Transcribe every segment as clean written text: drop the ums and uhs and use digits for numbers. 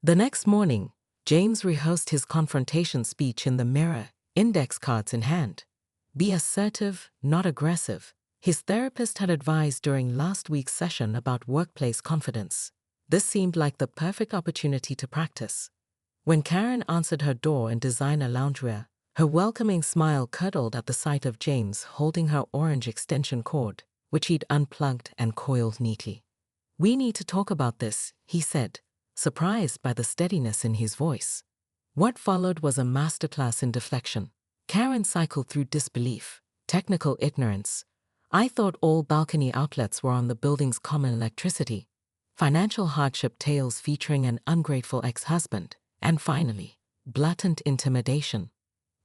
The next morning, James rehearsed his confrontation speech in the mirror, index cards in hand. Be assertive, not aggressive, his therapist had advised during last week's session about workplace confidence. This seemed like the perfect opportunity to practice. When Karen answered her door in designer loungewear, her welcoming smile curdled at the sight of James holding her orange extension cord, which he'd unplugged and coiled neatly. "We need to talk about this," he said, surprised by the steadiness in his voice. What followed was a masterclass in deflection. Karen cycled through disbelief, technical ignorance. "I thought all balcony outlets were on the building's common electricity." Financial hardship tales featuring an ungrateful ex-husband. And finally, blatant intimidation.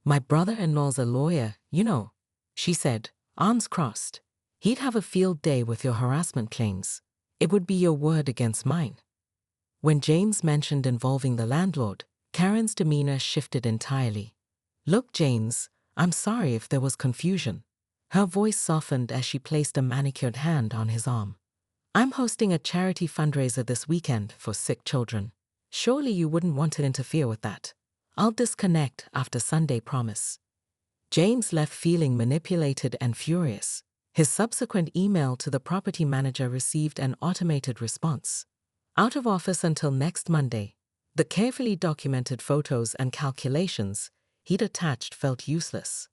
"My brother-in-law's a lawyer, you know," she said, arms crossed. "He'd have a field day with your harassment claims. It would be your word against mine." When James mentioned involving the landlord, Karen's demeanor shifted entirely. "Look, James, I'm sorry if there was confusion." Her voice softened as she placed a manicured hand on his arm. "I'm hosting a charity fundraiser this weekend for sick children. Surely you wouldn't want to interfere with that. I'll disconnect after Sunday, promise." James left feeling manipulated and furious. His subsequent email to the property manager received an automated response. Out of office until next Monday. The carefully documented photos and calculations he'd attached felt useless.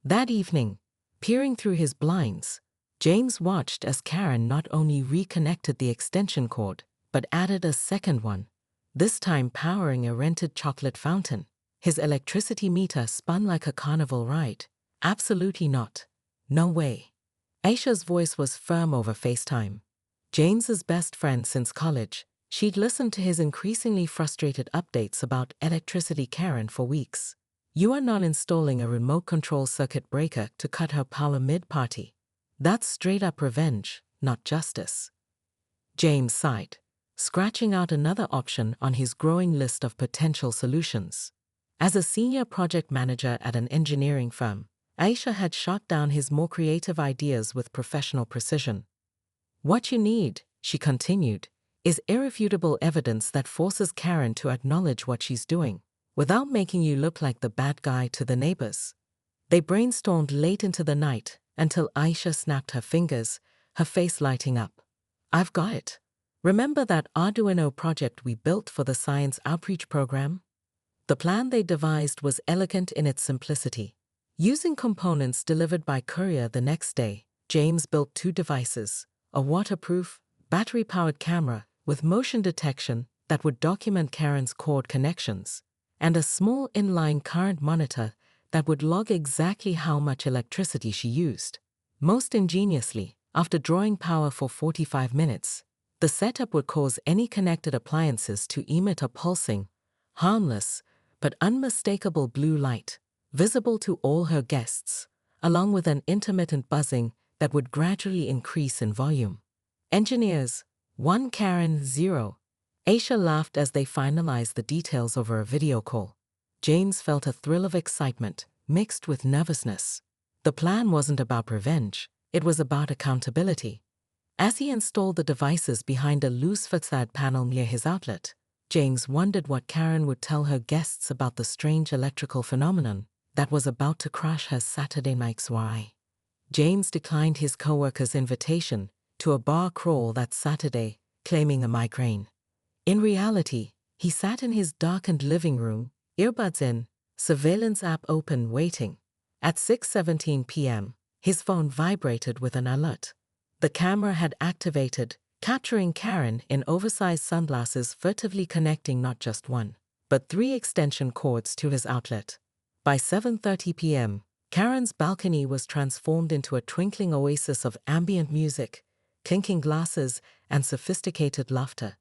That evening, peering through his blinds, James watched as Karen not only reconnected the extension cord, but added a second one, this time powering a rented chocolate fountain. His electricity meter spun like a carnival ride. "Absolutely not. No way." Aisha's voice was firm over FaceTime. James's best friend since college, she'd listened to his increasingly frustrated updates about electricity Karen for weeks. "You are not installing a remote control circuit breaker to cut her power mid-party. That's straight-up revenge, not justice." James sighed, scratching out another option on his growing list of potential solutions. As a senior project manager at an engineering firm, Aisha had shot down his more creative ideas with professional precision. "What you need," she continued, "is irrefutable evidence that forces Karen to acknowledge what she's doing, without making you look like the bad guy to the neighbors." They brainstormed late into the night until Aisha snapped her fingers, her face lighting up. "I've got it. Remember that Arduino project we built for the science outreach program?" The plan they devised was elegant in its simplicity. Using components delivered by courier the next day, James built 2 devices, a waterproof, battery-powered camera with motion detection that would document Karen's cord connections, and a small inline current monitor that would log exactly how much electricity she used. Most ingeniously, after drawing power for 45 minutes, the setup would cause any connected appliances to emit a pulsing, harmless, but unmistakable blue light, visible to all her guests, along with an intermittent buzzing that would gradually increase in volume. "Engineers, 1 Karen 0. Aisha laughed as they finalized the details over a video call. James felt a thrill of excitement, mixed with nervousness. The plan wasn't about revenge, it was about accountability. As he installed the devices behind a loose facade panel near his outlet, James wondered what Karen would tell her guests about the strange electrical phenomenon that was about to crash her Saturday night soiree. James declined his coworker's invitation to a bar crawl that Saturday, claiming a migraine. In reality, he sat in his darkened living room, earbuds in, surveillance app open, waiting. At 6:17 p.m., his phone vibrated with an alert. The camera had activated, capturing Karen in oversized sunglasses furtively connecting not just 1, but 3 extension cords to his outlet. By 7:30 p.m., Karen's balcony was transformed into a twinkling oasis of ambient music, clinking glasses, and sophisticated laughter.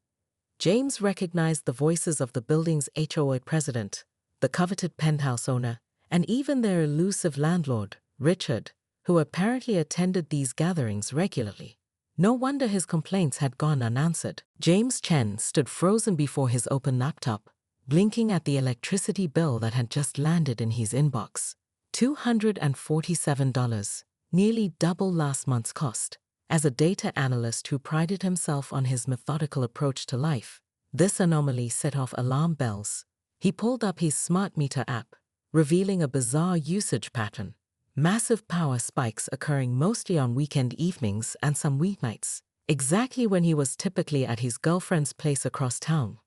James recognized the voices of the building's HOA president, the coveted penthouse owner, and even their elusive landlord, Richard, who apparently attended these gatherings regularly. No wonder his complaints had gone unanswered. James Chen stood frozen before his open laptop, blinking at the electricity bill that had just landed in his inbox. $247, nearly double last month's cost. As a data analyst who prided himself on his methodical approach to life, This anomaly set off alarm bells. He pulled up his smart meter app, revealing a bizarre usage pattern. Massive power spikes occurring mostly on weekend evenings and some weeknights, exactly when he was typically at his girlfriend's place across town.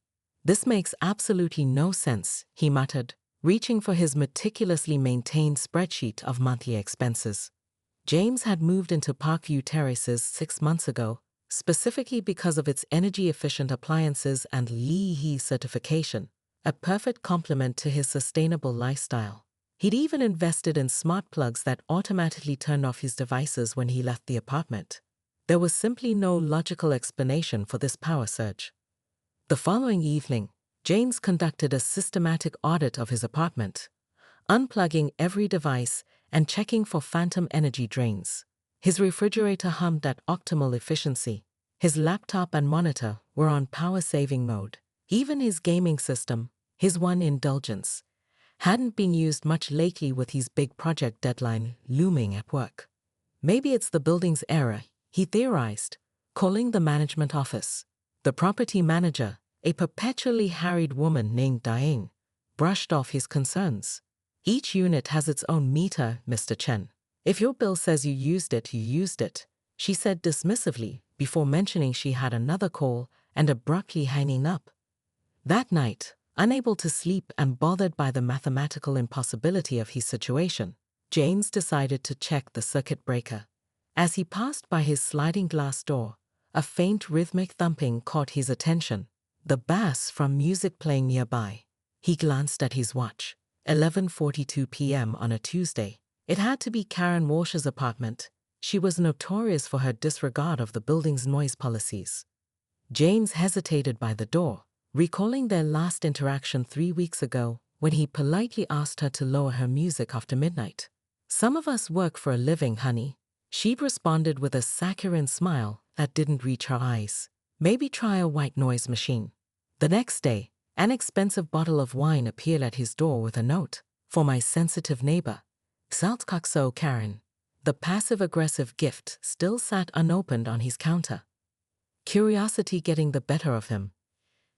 "This makes absolutely no sense," he muttered, reaching for his meticulously maintained spreadsheet of monthly expenses. James had moved into Parkview Terraces 6 months ago, specifically because of its energy-efficient appliances and LEED certification, a perfect complement to his sustainable lifestyle. He'd even invested in smart plugs that automatically turned off his devices when he left the apartment. There was simply no logical explanation for this power surge. The following evening, James conducted a systematic audit of his apartment, unplugging every device and checking for phantom energy drains. His refrigerator hummed at optimal efficiency. His laptop and monitor were on power-saving mode. Even his gaming system, his one indulgence, hadn't been used much lately with his big project deadline looming at work. "Maybe it's the building's error," he theorized, calling the management office. The property manager, a perpetually harried woman named Diane, brushed off his concerns. "Each unit has its own meter, Mr. Chen. If your bill says you used it, you used it," she said dismissively before mentioning she had another call and abruptly hanging up. That night, unable to sleep and bothered by the mathematical impossibility of his situation, James decided to check the circuit breaker. As he passed by his sliding glass door, a faint rhythmic thumping caught his attention, the bass from music playing nearby. He glanced at his watch. 11:42 p.m. on a Tuesday. It had to be Karen Walsh's apartment. She was notorious for her disregard of the building's noise policies. James hesitated by the door, recalling their last interaction 3 weeks ago when he politely asked her to lower her music after midnight. "Some of us work for a living, honey," she responded with a saccharine smile that didn't reach her eyes. "Maybe try a white noise machine." The next day, an expensive bottle of wine appeared at his door with a note, "For my sensitive neighbor, Saltkakso Karen." The passive-aggressive gift still sat unopened on his counter. Curiosity getting the better of him,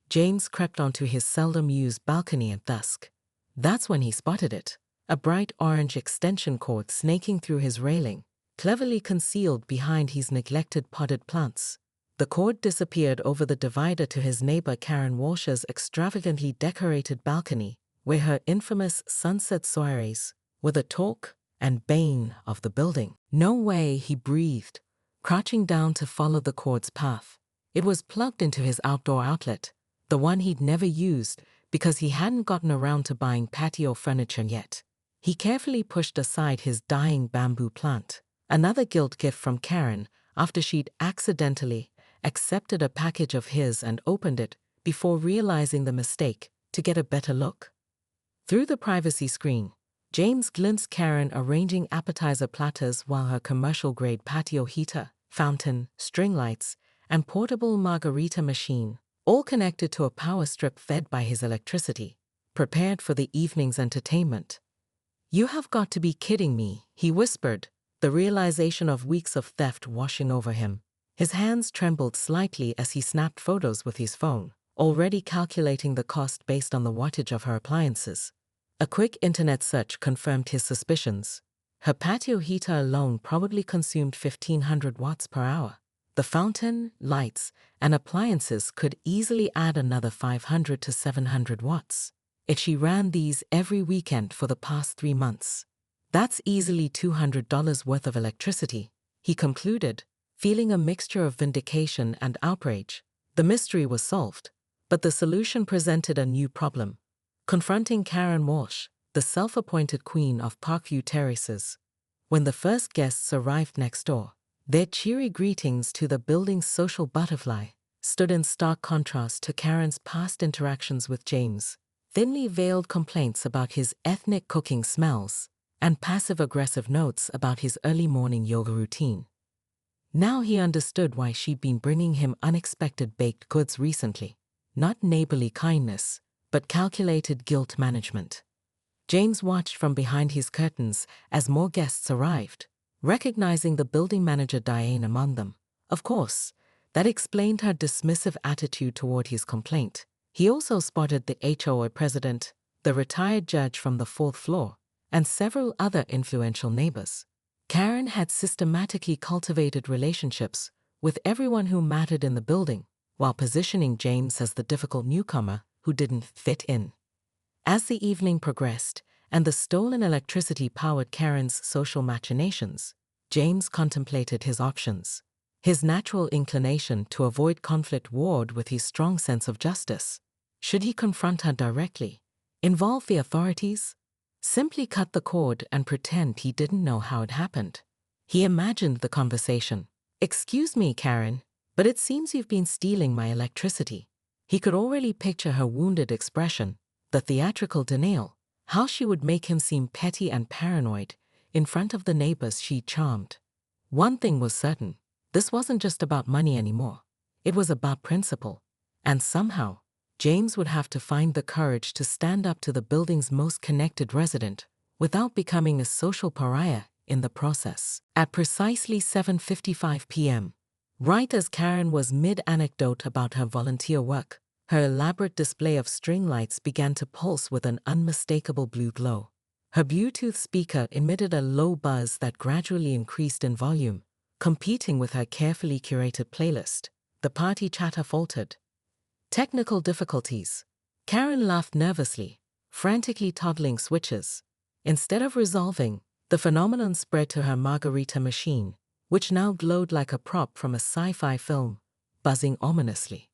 James crept onto his seldom-used balcony at dusk. That's when he spotted it, a bright orange extension cord snaking through his railing, cleverly concealed behind his neglected potted plants. The cord disappeared over the divider to his neighbor Karen Walsh's extravagantly decorated balcony, where her infamous sunset soirees were the talk and bane of the building. "No way," he breathed, crouching down to follow the cord's path. It was plugged into his outdoor outlet, the one he'd never used because he hadn't gotten around to buying patio furniture yet. He carefully pushed aside his dying bamboo plant, another guilt gift from Karen after she'd accidentally accepted a package of his and opened it before realizing the mistake to get a better look. Through the privacy screen, James glimpsed Karen arranging appetizer platters while her commercial-grade patio heater, fountain, string lights, and portable margarita machine, all connected to a power strip fed by his electricity, prepared for the evening's entertainment. "You have got to be kidding me," he whispered, the realization of weeks of theft washing over him. His hands trembled slightly as he snapped photos with his phone, already calculating the cost based on the wattage of her appliances. A quick internet search confirmed his suspicions. Her patio heater alone probably consumed 1,500 watts per hour. The fountain, lights, and appliances could easily add another 500 to 700 watts. If she ran these every weekend for the past 3 months, that's easily $200 worth of electricity, he concluded, feeling a mixture of vindication and outrage. The mystery was solved, but the solution presented a new problem. Confronting Karen Walsh, the self-appointed queen of Parkview Terraces. When the first guests arrived next door, their cheery greetings to the building's social butterfly stood in stark contrast to Karen's past interactions with James, thinly veiled complaints about his ethnic cooking smells, and passive-aggressive notes about his early morning yoga routine. Now he understood why she'd been bringing him unexpected baked goods recently. Not neighborly kindness, but calculated guilt management. James watched from behind his curtains as more guests arrived, recognizing the building manager Diane among them. Of course, That explained her dismissive attitude toward his complaint. He also spotted the HOA president, the retired judge from the fourth floor, and several other influential neighbors. Karen had systematically cultivated relationships with everyone who mattered in the building, while positioning James as the difficult newcomer who didn't fit in. As the evening progressed and the stolen electricity powered Karen's social machinations, James contemplated his options. His natural inclination to avoid conflict warred with his strong sense of justice. Should he confront her directly? Involve the authorities? Simply cut the cord and pretend he didn't know how it happened? He imagined the conversation. "Excuse me, Karen, but it seems you've been stealing my electricity." He could already picture her wounded expression, the theatrical denial, how she would make him seem petty and paranoid in front of the neighbors she charmed. One thing was certain. This wasn't just about money anymore. It was about principle. And somehow, James would have to find the courage to stand up to the building's most connected resident without becoming a social pariah in the process. At precisely 7:55 p.m., right as Karen was mid-anecdote about her volunteer work, her elaborate display of string lights began to pulse with an unmistakable blue glow. Her Bluetooth speaker emitted a low buzz that gradually increased in volume, competing with her carefully curated playlist. The party chatter faltered. Technical difficulties. Karen laughed nervously, frantically toggling switches. Instead of resolving, the phenomenon spread to her margarita machine, which now glowed like a prop from a sci-fi film, buzzing ominously.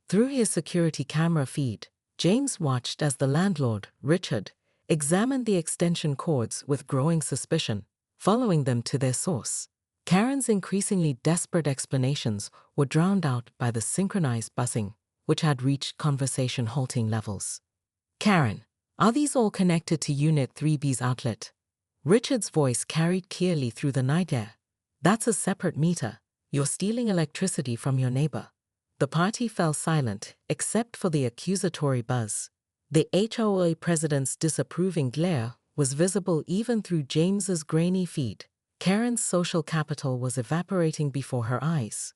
Through his security camera feed, James watched as the landlord, Richard, examined the extension cords with growing suspicion, following them to their source. Karen's increasingly desperate explanations were drowned out by the synchronized buzzing, which had reached conversation-halting levels. "Karen, are these all connected to Unit 3B's outlet?" Richard's voice carried clearly through the night air. "That's a separate meter. You're stealing electricity from your neighbor." The party fell silent, except for the accusatory buzz. The HOA president's disapproving glare was visible even through James's grainy feed. Karen's social capital was evaporating before her eyes.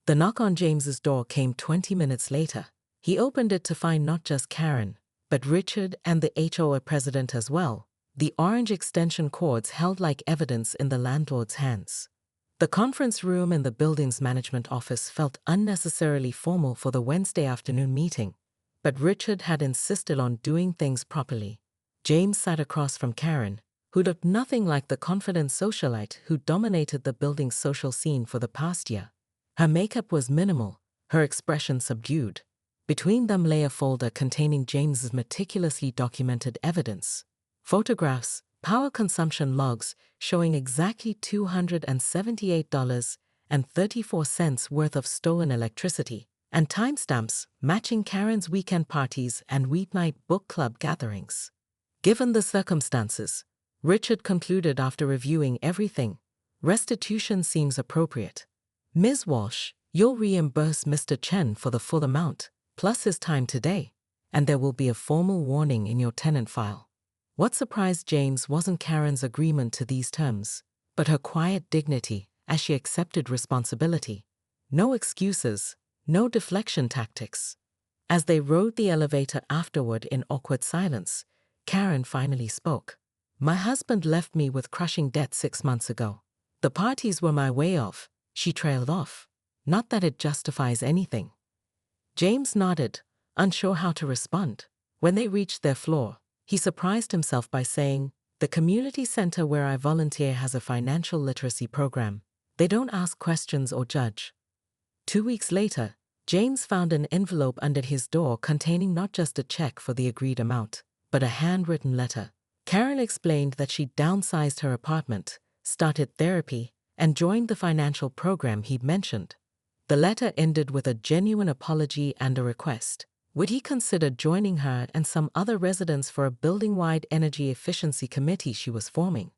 The knock on James's door came 20 minutes later. He opened it to find not just Karen, but Richard and the HOA president as well, the orange extension cords held like evidence in the landlord's hands. The conference room in the building's management office felt unnecessarily formal for the Wednesday afternoon meeting, but Richard had insisted on doing things properly. James sat across from Karen, who looked nothing like the confident socialite who dominated the building's social scene for the past year. Her makeup was minimal, her expression subdued. Between them lay a folder containing James's meticulously documented evidence. Photographs, power consumption logs showing exactly $278.34 worth of stolen electricity, and timestamps matching Karen's weekend parties and weeknight book club gatherings. Given the circumstances, Richard concluded after reviewing everything, restitution seems appropriate. "Ms. Walsh, you'll reimburse Mr. Chen for the full amount, plus his time today, and there will be a formal warning in your tenant file." What surprised James wasn't Karen's agreement to these terms, but her quiet dignity as she accepted responsibility. No excuses, no deflection tactics. As they rode the elevator afterward in awkward silence, Karen finally spoke. "My husband left me with crushing debt 6 months ago. The parties were my way off," she trailed off. "Not that it justifies anything." James nodded, unsure how to respond. When they reached their floor, he surprised himself by saying, "The community center where I volunteer has a financial literacy program. They don't ask questions or judge." 2 weeks later, James found an envelope under his door containing not just a check for the agreed amount, but a handwritten letter. Karen explained that she downsized her apartment, started therapy, and joined the financial program he'd mentioned. The letter ended with a genuine apology and a request. Would he consider joining her and some other residents for a building-wide energy efficiency committee she was forming?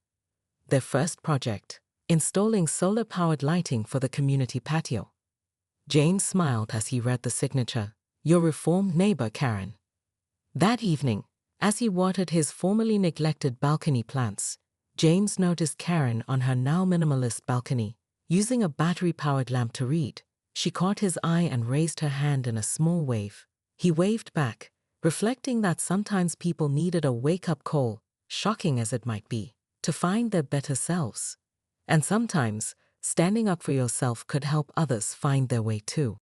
Their first project, installing solar-powered lighting for the community patio. James smiled as he read the signature, "Your reformed neighbor, Karen." That evening, as he watered his formerly neglected balcony plants, James noticed Karen on her now minimalist balcony, using a battery-powered lamp to read. She caught his eye and raised her hand in a small wave. He waved back, reflecting that sometimes people needed a wake-up call, shocking as it might be, to find their better selves. And sometimes, standing up for yourself could help others find their way too.